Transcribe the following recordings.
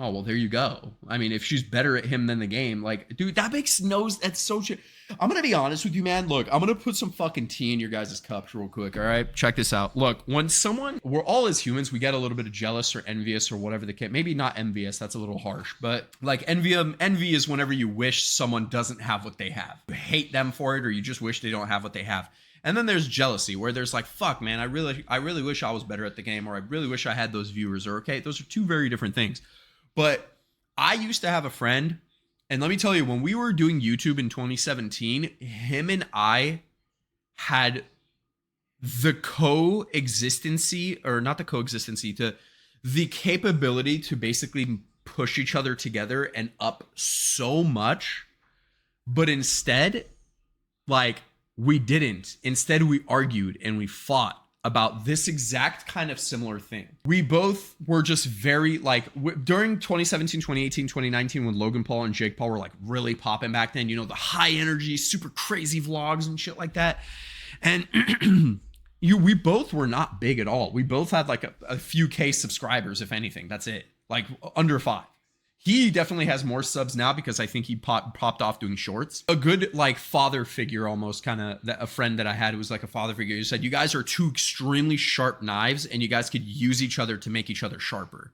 Oh, well, there you go. I mean, if she's better at him than the game, like, dude, that makes no, that's so shit. I'm going to be honest with you, man. Look, I'm going to put some fucking tea in your guys' cups real quick. All right. Check this out. Look, when someone, we're all as humans, we get a little bit of jealous or envious or whatever the case. Maybe not envious. That's a little harsh, but like envy is whenever you wish someone doesn't have what they have. You hate them for it, or you just wish they don't have what they have. And then there's jealousy, where there's like, fuck, man, I really wish I was better at the game, or I really wish I had those viewers, or okay, those are two very different things. But I used to have a friend, and let me tell you, when we were doing YouTube in 2017, him and I had the coexistency, or not the coexistency, the capability to basically push each other together and up so much, but instead, like, we didn't. Instead, we argued and we fought about this exact kind of similar thing. We both were just very like during 2017, 2018, 2019, when Logan Paul and Jake Paul were like really popping back then, you know, the high energy, super crazy vlogs and shit like that. And we both were not big at all. We both had like a few K subscribers, if anything. That's it. Like under 5. He definitely has more subs now because I think he popped off doing shorts. A good like father figure, almost kind of, a friend that I had who was like a father figure. He said, you guys are two extremely sharp knives and you guys could use each other to make each other sharper.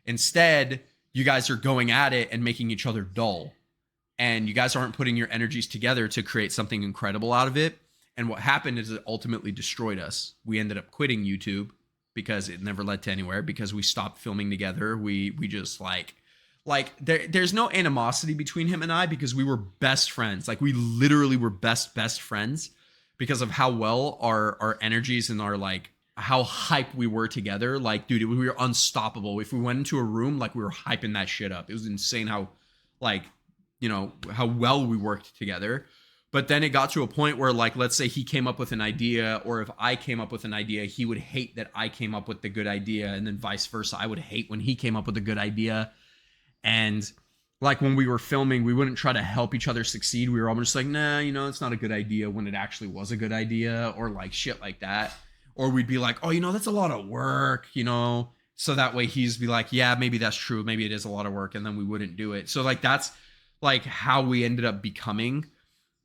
Instead, you guys are going at it and making each other dull. And you guys aren't putting your energies together to create something incredible out of it. And what happened is it ultimately destroyed us. We ended up quitting YouTube because it never led to anywhere, because we stopped filming together. We just like there's no animosity between him and I, because we were best friends. Like we literally were best friends because of how well our energies and our like how hype we were together. Like, dude, we were unstoppable. If we went into a room, like we were hyping that shit up. It was insane how like, you know, how well we worked together. But then it got to a point where, like, let's say he came up with an idea, or if I came up with an idea, he would hate that I came up with the good idea, and then vice versa. I would hate when he came up with a good idea. And like when we were filming, we wouldn't try to help each other succeed. We were almost like, nah, you know, it's not a good idea, when it actually was a good idea, or like shit like that. Or we'd be like, oh, you know, that's a lot of work, you know? So that way he's be like, yeah, maybe that's true. Maybe it is a lot of work. And then we wouldn't do it. So like, that's like how we ended up becoming,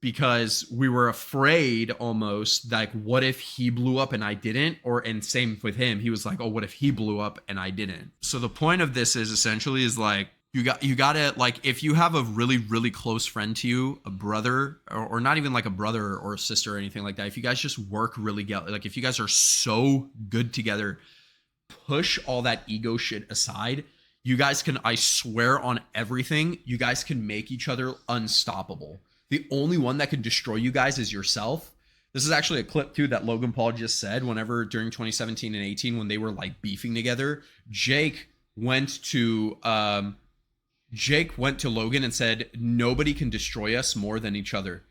because we were afraid almost like, what if he blew up and I didn't? And same with him. He was like, oh, what if he blew up and I didn't? So the point of this is essentially is like, you gotta, like, if you have a really, really close friend to you, a brother, or not even like a brother or a sister or anything like that, if you guys just work really like if you guys are so good together, push all that ego shit aside, you guys can, I swear on everything, you guys can make each other unstoppable. The only one that can destroy you guys is yourself. This is actually a clip too that Logan Paul just said whenever during 2017 and 18, when they were like beefing together, Jake went to Logan and said, nobody can destroy us more than each other,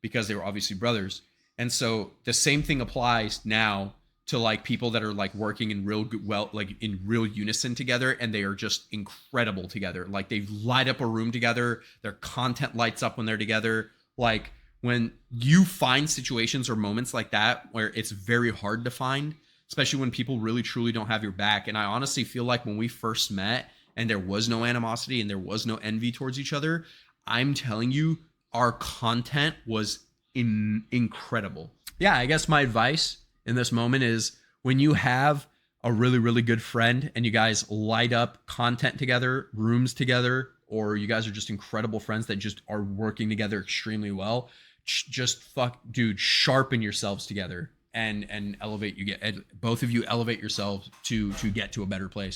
because they were obviously brothers. And so the same thing applies now to like people that are like working in real good, well, like in real unison together, and they are just incredible together. Like they light up a room together. Their content lights up when they're together. Like when you find situations or moments like that where it's very hard to find, especially when people really truly don't have your back. And I honestly feel like when we first met and there was no animosity and there was no envy towards each other, I'm telling you, our content was incredible. Yeah, I guess my advice in this moment is, when you have a really, really good friend and you guys light up content together, rooms together, or you guys are just incredible friends that just are working together extremely well, just sharpen yourselves together and elevate. Both of you elevate yourselves to get to a better place.